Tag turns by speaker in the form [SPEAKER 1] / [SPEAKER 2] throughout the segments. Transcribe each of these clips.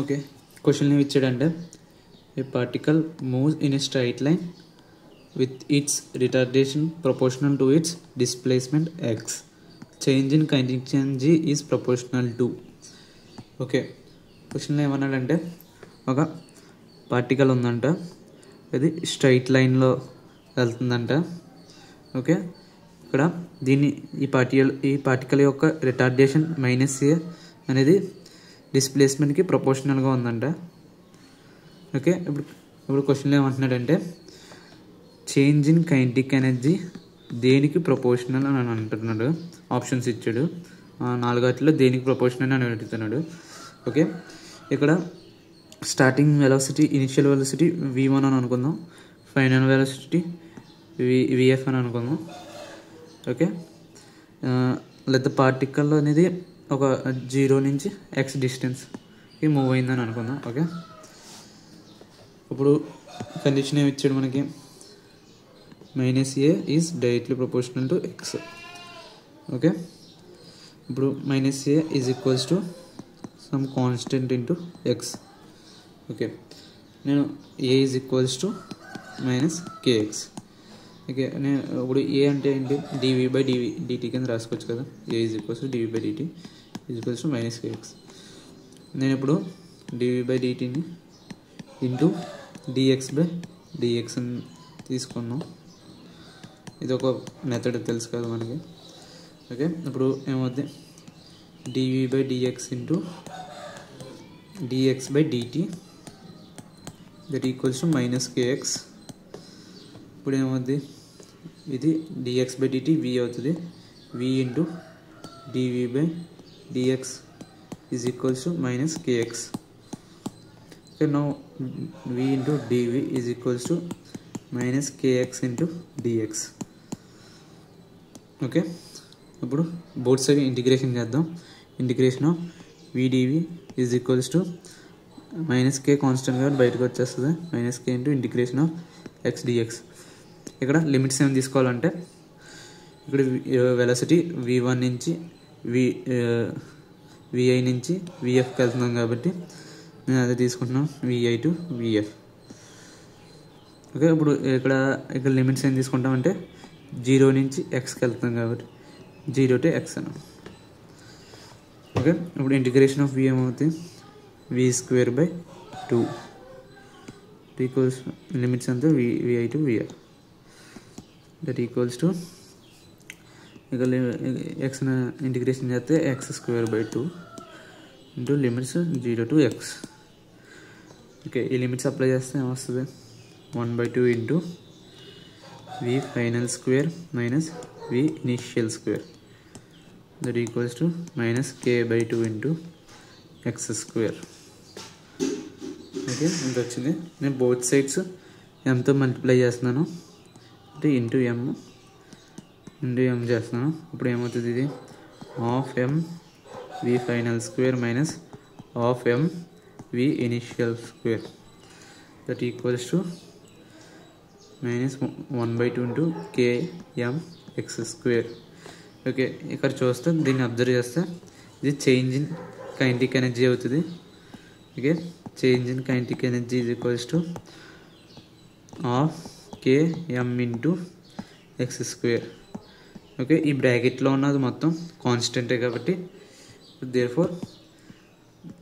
[SPEAKER 1] Okay, question ఏమి ఇచ్చాడంటే a particle moves in a straight line with its retardation proportional to its displacement X, change in kinetic energy is proportional to. Okay, క్వశ్చన్లో ఏమన్నాడంటే ఒక particle ఉందంట, అది straight లైన్లో వెళ్తుందంట. Okay, ఇక్కడ ఈ పార్టికల్ యొక్క రిటార్డేషన్ -a అనేది డిస్ప్లేస్మెంట్కి ప్రపోర్షనల్గా ఉందంట. ఓకే, ఇప్పుడు క్వశ్చన్లో ఏమంటున్నాడంటే చేంజ్ ఇన్ కైనెటిక్ ఎనర్జీ దేనికి ప్రపోర్షనల్ అని అంటున్నాడు. ఆప్షన్స్ ఇచ్చాడు, 4 వాటిలో దేనికి ప్రపోర్షనల్ అని అడుగుతున్నాడు. ఓకే, ఇక్కడ starting velocity, initial velocity v1 అని అనుకుందాం, ఫైనల్ వెలాసిటీ vf అని అనుకుందాం. ఓకే, లేదా పార్టికల్ అనేది ఒక 0 నుంచి x డిస్టెన్స్కి మూవ్ అయిందని అనుకుందాం. ఓకే, ఇప్పుడు కండిషన్ ఏమి ఇచ్చాడు మనకి, -a is directly proportional to x. Okay, ఇప్పుడు -a is equals to some constant into x. Okay, నేను a is equals to -kx. Okay, నేను ఇప్పుడు ఏ అంటే ఏంటి, dv/dt కింద రాసుకోవచ్చు కదా. a is equals to dv/dt is equals to -kx. నేను ఇప్పుడు dv/dtని ఇంటూ dx/dx అని తీసుకున్నాం. ఇది ఒక మెథడ్ తెలుసు కదా మనకి. ఓకే, ఇప్పుడు ఏమవుద్ది, dv/dx into dx/dt that equals to -kx. ఇప్పుడు ఏమవుద్ది, ఇది dx/dt v అవుతుంది, v into dv/dx is equals to -kx. Okay, now v into dv is equals to -kx into dx. Okay, ఇప్పుడు బోత్ సైడ్ ఇంటిగ్రేషన్ చేద్దాం. Integration of vdv is equals to -k constant కాబట్టి బయటకు వచ్చేస్తుంది, -k into integration of x dx. ఇక్కడ limits ఏమి తీసుకోవాలంటే, ఇక్కడ velocity v1 నుంచి vi నుంచి vfకి వెళ్తున్నాం కాబట్టి నేను అదే తీసుకుంటున్నాను, vi టు vf. ఓకే, ఇప్పుడు ఇక్కడ లిమిట్స్ ఏం తీసుకుంటామంటే 0 నుంచి xకి వెళ్తున్నాం కాబట్టి 0 to x అని. ఓకే, ఇప్పుడు ఇంటిగ్రేషన్ ఆఫ్ v ఏమవుతుంది, v²/2 ఈక్వల్స్ లిమిట్స్ అంతా vi to vf that equals to, ఇక x ఇంటిగ్రేషన్ చేస్తే x²/2 into limits 0 to x. Okay, ఈ లిమిట్స్ అప్లై చేస్తే ఏమొస్తుంది, 1/2 into v final square minus v initial square that equals to -k/2 into x². Okay, ఇంత వచ్చింది. నేను both sides mతో multiply చేస్తున్నాను, అంటే ఇంటూ m చేస్తున్నాను. ఇప్పుడు ఏమవుతుంది, ఇది ½ m v final square minus ½ m v initial square that equals to -1/2 into km x². Okay, ఇక్కడ చూస్తే దీన్ని అబ్జర్వ్ చేస్తే ఇది చేంజ్ ఇన్ కైనెటిక్ ఎనర్జీ అవుతుంది. Okay, change in kinetic energy is equals to ½ km into x². Okay, ఈ బ్రాకెట్లో ఉన్నది మొత్తం కాన్స్టెంటే కాబట్టి therefore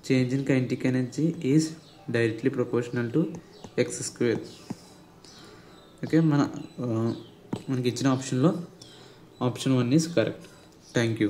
[SPEAKER 1] change in kinetic energy is directly proportional to x². Okay, మనకి ఇచ్చిన ఆప్షన్లో option 1 is correct. Thank you.